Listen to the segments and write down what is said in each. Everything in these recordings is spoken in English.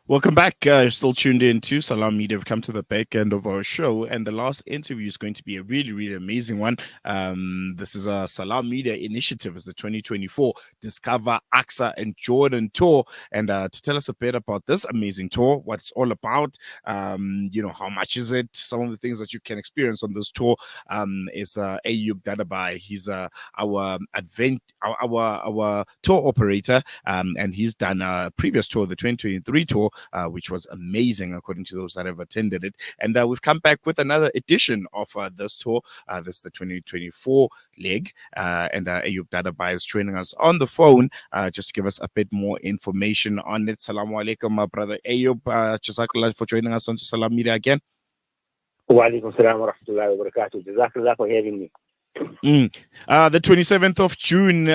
Welcome back. You're still tuned in to Salam Media. We've come to the back end of our show, and the last interview is going to be a really, really amazing one. This is a Salam Media initiative. It's the 2024 Discover Aqsa and Jordan tour. And to tell us a bit about this amazing tour, what it's all about, how much is it, some of the things that you can experience on this tour, is Ayoob Dadabhay. He's our tour operator, and he's done a previous tour, the 2023 tour, which was amazing according to those that have attended it. And we've come back with another edition of this tour. This is the 2024 leg, and Ayoob Dadabhay is joining us on the phone just to give us a bit more information on it. Assalamu alaikum, my brother Ayoob. Jazakallah for joining us on Salam Media again. Wa alaikum salam wa rahmatullahi wa barakatuh. Jazakallah for having me. The 27th of June,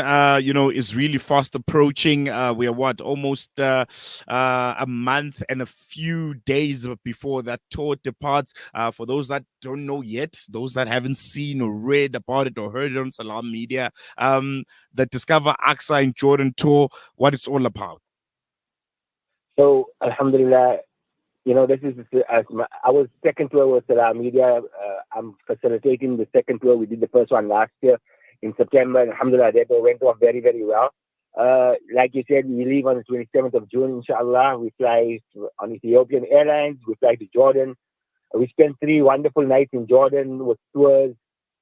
is really fast approaching. We are almost a month and a few days before that tour departs. For those that don't know yet, those that haven't seen or read about it or heard it on Salam Media, the Discover Aqsa and Jordan tour, what it's all about. So, alhamdulillah, this is our second tour with Salam Media. I'm facilitating the second tour. We did the first one last year in September. Alhamdulillah, that went off very, very well. Like you said, we leave on the 27th of June, inshallah. We fly on Ethiopian Airlines. We fly to Jordan. We spent 3 wonderful nights in Jordan with tours.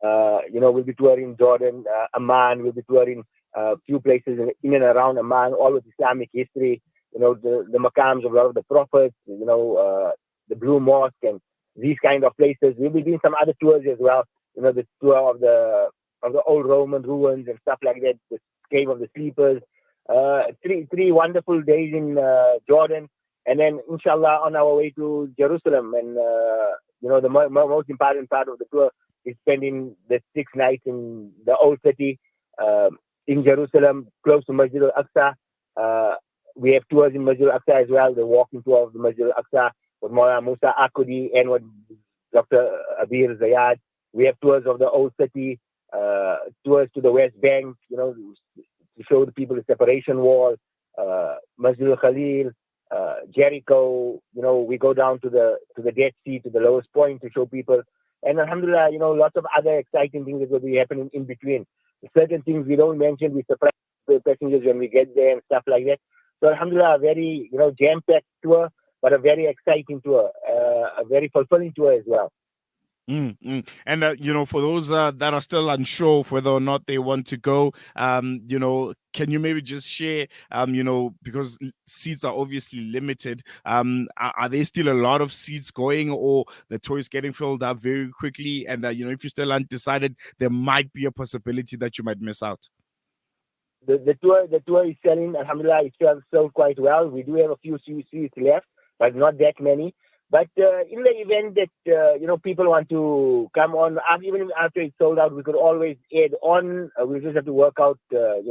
We'll be touring Jordan, Amman. We'll be touring a few places in and around Amman, all with Islamic history. The maqams of a lot of the prophets, the Blue Mosque and these kind of places. We'll be doing some other tours as well. The tour of the old Roman ruins and stuff like that, the Cave of the Sleepers. 3 wonderful days in Jordan. And then, inshallah, on our way to Jerusalem. And, the most important part of the tour is spending the 6 nights in the old city in Jerusalem, close to Masjid Al-Aqsa. We have tours in Masjid Al-Aqsa as well, the walking tour of the Masjid Al-Aqsa with Maulana Musa Akudi and with Dr. Abir Zayad. We have tours of the old city, tours to the West Bank, to show the people the separation wall, Masjid Al-Khalil, Jericho. We go down to the Dead Sea, to the lowest point to show people. And alhamdulillah, lots of other exciting things that will be happening in between. Certain things we don't mention, we surprise the passengers when we get there and stuff like that. So alhamdulillah, a very, jam-packed tour, but a very exciting tour, a very fulfilling tour as well. And, for those that are still unsure of whether or not they want to go, can you maybe just share, because seats are obviously limited, are there still a lot of seats going, or the tour is getting filled up very quickly? And, if you're still undecided, there might be a possibility that you might miss out. The tour is selling, alhamdulillah, it's sold quite well. We do have a few seats left, but not that many. But in the event that, people want to come on, even after it's sold out, we could always add on. We just have to work out, the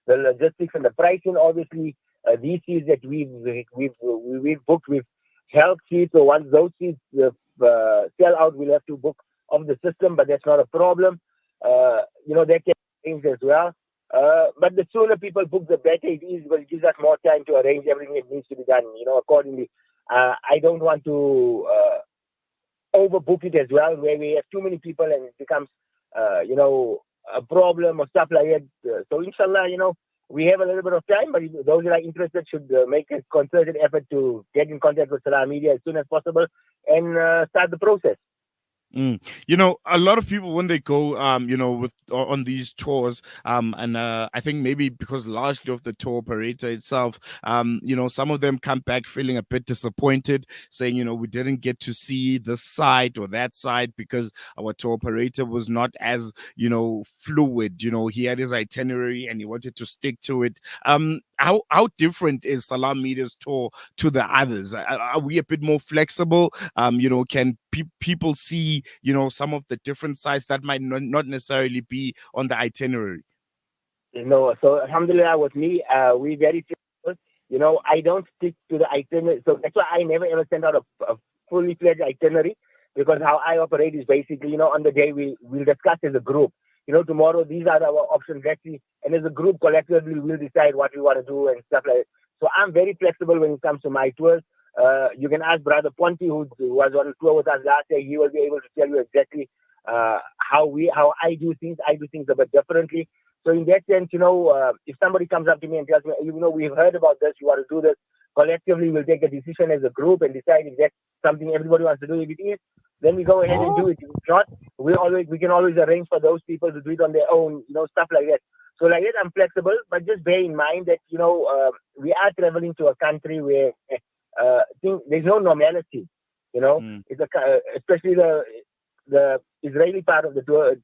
logistics and the pricing. Obviously, these seats that we've booked with health seats, so once those seats sell out, we'll have to book off the system, but that's not a problem. That can change as well. But the sooner people book, the better it is, because it gives us more time to arrange everything that needs to be done, accordingly. I don't want to overbook it as well, where we have too many people and it becomes, a problem or stuff like that. So inshallah, we have a little bit of time, but those that are interested should make a concerted effort to get in contact with Salam Media as soon as possible and start the process. A lot of people when they go, on these tours, and I think maybe because largely of the tour operator itself, some of them come back feeling a bit disappointed, saying, we didn't get to see this side or that side because our tour operator was not as, fluid. He had his itinerary and he wanted to stick to it. How different is Salam Media's tour to the others? Are we a bit more flexible? Can people see, some of the different sides that might not necessarily be on the itinerary? So alhamdulillah, with me, we very flexible. I don't stick to the itinerary. So that's why I never ever send out a fully fledged itinerary, because how I operate is basically, on the day we'll discuss as a group. tomorrow these are our options. Let's see. And as a group, collectively, we'll decide what we want to do and stuff like that. So I'm very flexible when it comes to my tours. You can ask Brother Ponti, who was on a tour with us last year. He will be able to tell you exactly how I do things. I do things a bit differently. So in that sense, if somebody comes up to me and tells me, we've heard about this, you want to do this, collectively we'll take a decision as a group and decide if that's something everybody wants to do. If it is, then we go ahead and do it. If it's not, we can always arrange for those people to do it on their own, stuff like that. So like that, I'm flexible, but just bear in mind that we are traveling to a country where there's no normality. It's especially the Israeli part of the tour.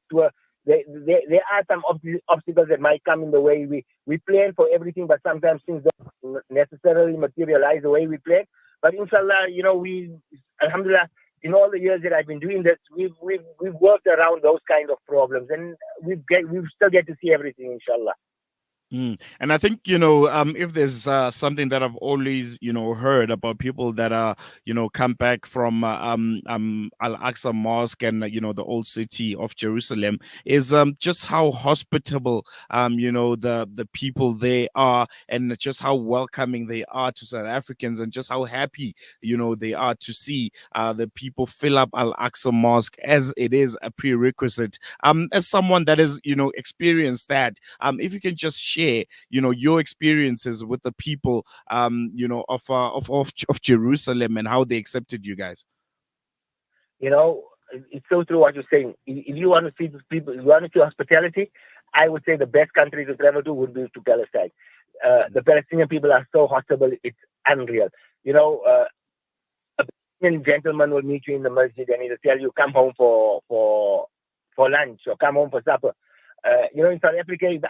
There are some obstacles that might come in the way. We plan for everything, but sometimes things don't necessarily materialize the way we plan. But inshallah, alhamdulillah, in all the years that I've been doing this, we've worked around those kind of problems, and we still get to see everything, inshallah. And I think, if there's something that I've always, heard about people that are, come back from Al-Aqsa Mosque and, the old city of Jerusalem is just how hospitable, the people they are, and just how welcoming they are to South Africans, and just how happy, they are to see the people fill up Al-Aqsa Mosque, as it is a prerequisite. As someone that has, experienced that, if you can just share, your experiences with the people, of Jerusalem, and how they accepted you guys. It's so true what you're saying. If you want to see these people, you want to see hospitality, I would say the best country to travel to would be to Palestine. The Palestinian people are so hospitable, it's unreal. A Palestinian gentleman will meet you in the masjid and he'll tell you, come home for lunch, or come home for supper. In South Africa, if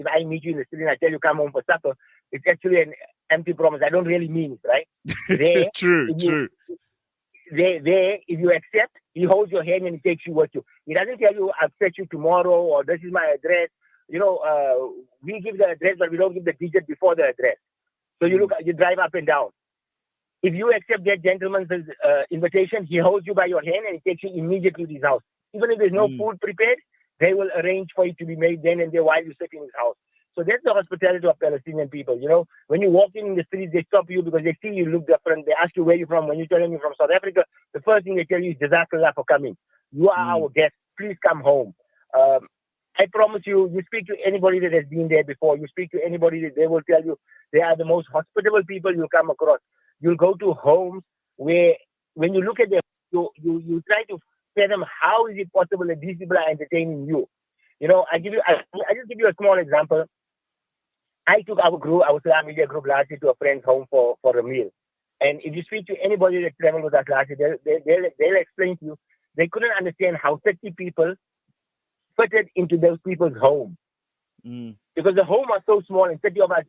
I meet you in the city and I tell you come home for supper, it's actually an empty promise. I don't really mean it, right? There, True. There, if you accept, he holds your hand and he takes you with you. He doesn't tell you, I'll fetch you tomorrow, or this is my address. We give the address, but we don't give the digit before the address. So you drive up and down. If you accept that gentleman's invitation, he holds you by your hand and he takes you immediately to his house. Even if there's no food prepared, they will arrange for it to be made then and there while you sit in his house. So that's the hospitality of Palestinian people. When you walk in the streets, they stop you because they see you look different. They ask you where you're from. When you tell them you're from South Africa, the first thing they tell you is Jazakallah for coming. You are our guest. Please come home. I promise you, you speak to anybody that has been there before. You speak to anybody that they will tell you they are the most hospitable people you'll come across. You'll go to homes where when you look at them, you try to tell them how is it possible that these people are entertaining you. I just give you a small example. I took our Salam Media group last year to a friend's home for a meal. And if you speak to anybody that traveled with us last year, they'll explain to you, they couldn't understand how 30 people fitted into those people's home. Because the home was so small and 30 of us,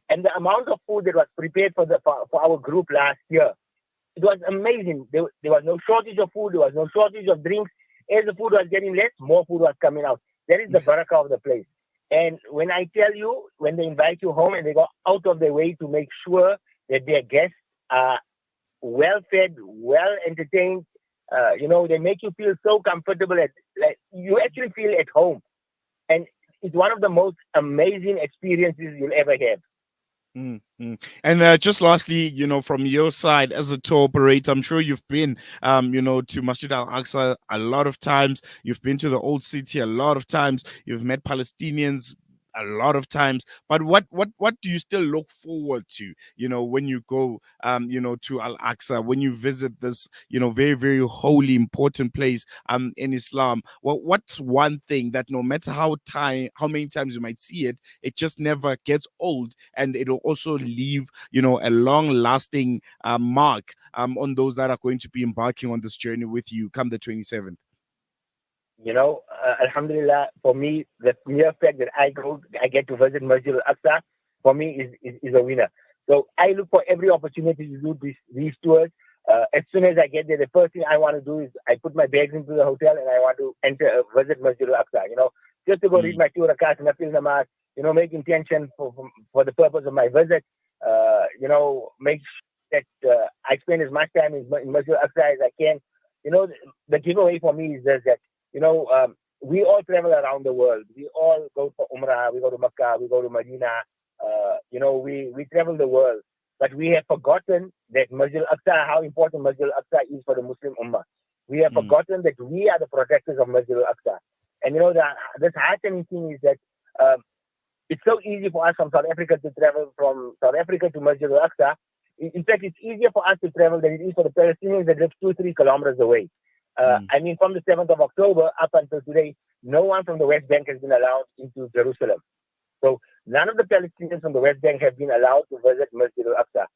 and the amount of food that was prepared for our group last year, it was amazing. There was no shortage of food. There was no shortage of drinks. As the food was getting less, more food was coming out. That is the barakah of the place. And when I tell you, when they invite you home and they go out of their way to make sure that their guests are well fed, well entertained, they make you feel so comfortable that like, you actually feel at home. And it's one of the most amazing experiences you'll ever have. And just lastly, from your side as a tour operator, I'm sure you've been, to Masjid Al-Aqsa a lot of times. You've been to the old city a lot of times. You've met Palestinians a lot of times. But what do you still look forward to, when you go, to Al-Aqsa, when you visit this, very, very holy, important place in Islam? Well, what's one thing that no matter how many times you might see it, it just never gets old, and it'll also leave, a long-lasting mark on those that are going to be embarking on this journey with you come the 27th? Alhamdulillah, for me, the mere fact that I get to visit Masjid Al-Aqsa, for me is a winner. So I look for every opportunity to do these tours. As soon as I get there, the first thing I want to do is I put my bags into the hotel and I want to visit Masjid Al-Aqsa, just to go read my 2 rakats and nafil namaz, make intention for the purpose of my visit, make sure that I spend as much time in Masjid Al-Aqsa as I can. The giveaway for me is that, we all travel around the world. We all go for Umrah, we go to Makkah, we go to Medina. We travel the world. But we have forgotten that Masjid al-Aqsa, how important Masjid al-Aqsa is for the Muslim Ummah. We have forgotten that we are the protectors of Masjid al-Aqsa. And this heartening thing is that it's so easy for us from South Africa to travel from South Africa to Masjid al-Aqsa. In fact, it's easier for us to travel than it is for the Palestinians that live 2-3 kilometers away. I mean, from the 7th of October up until today, no one from the West Bank has been allowed into Jerusalem. So none of the Palestinians from the West Bank have been allowed to visit Masjid al-Aqsa.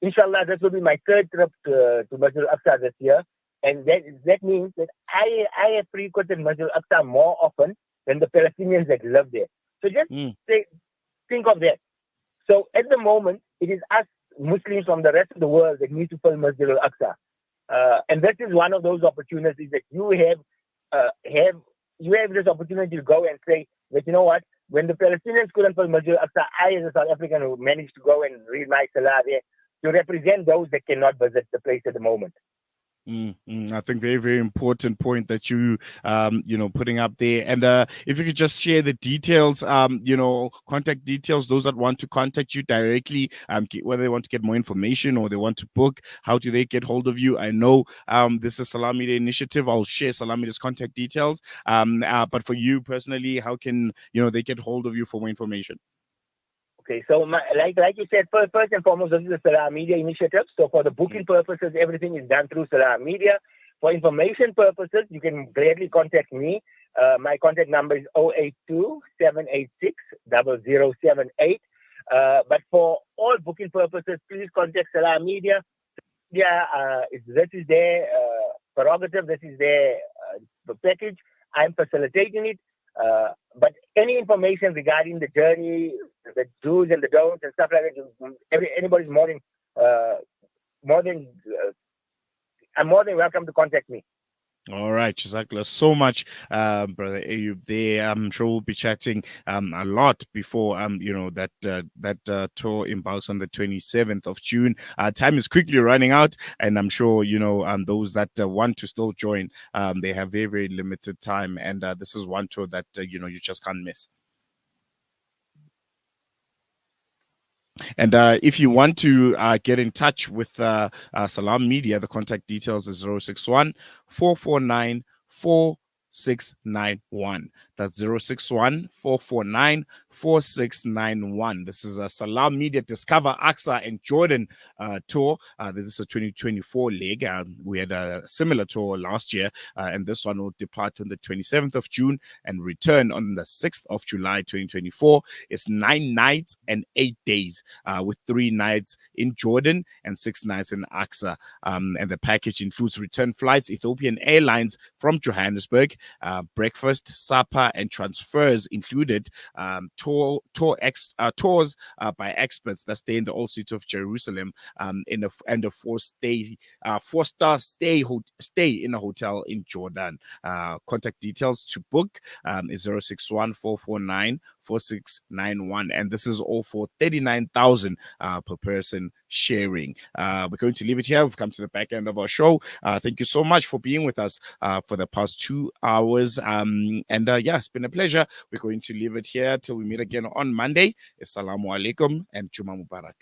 Inshallah, this will be my third trip to Masjid al-Aqsa this year. And that means that I have frequented Masjid al-Aqsa more often than the Palestinians that live there. So just think of that. So at the moment, it is us Muslims from the rest of the world that need to fill Masjid al-Aqsa. And that is one of those opportunities that you have this opportunity to go and say that, you know what, when the Palestinians couldn't fill Masjid al-Aqsa, I as a South African who managed to go and read my Salah there to represent those that cannot visit the place at the moment. I think very, very important point that you putting up there. And if you could just share the details, contact details, those that want to contact you directly, whether they want to get more information or they want to book, how do they get hold of you? I know this is Salam Media Initiative. I'll share Salam Media's contact details. But for you personally, how can they get hold of you for more information? Okay, so like you said, first and foremost, this is a Salam Media initiative. So for the booking purposes, everything is done through Salam Media. For information purposes, you can gladly contact me. My contact number is 082-786-0078. But for all booking purposes, please contact Salam Media. This is their prerogative. This is their package. I'm facilitating it. But any information regarding the journey, the do's and the don'ts and stuff like that, anybody's I'm more than welcome to contact me. All right, Jazakallah so much, Brother Ayoob. There, I'm sure we'll be chatting a lot before that tour embarks on the 27th of June. Time is quickly running out, and I'm sure those that want to still join, they have very, very limited time, and this is one tour that you just can't miss. And if you want to get in touch with Salam Media, the contact details is 061 449 4691. That's 061 449 4691. This is a Salam Media Discover Aqsa and Jordan tour. This is a 2024 leg. We had a similar tour last year, and this one will depart on the 27th of June and return on the 6th of July 2024. It's 9 nights and 8 days, with 3 nights in Jordan and 6 nights in Aqsa. And the package includes return flights, Ethiopian Airlines from Johannesburg, breakfast, supper, and transfers included. Tours by experts that stay in the old city of Jerusalem, and a 4-star stay in a hotel in Jordan. Contact details to book is 061 449 4691, and this is all for 39,000 per person sharing. We're going to leave it here. We've come to the back end of our show. Thank you so much for being with us for the past 2 hours. It's been a pleasure. We're going to leave it here till we meet again on Monday. Assalamu alaikum and Juma Mubarak.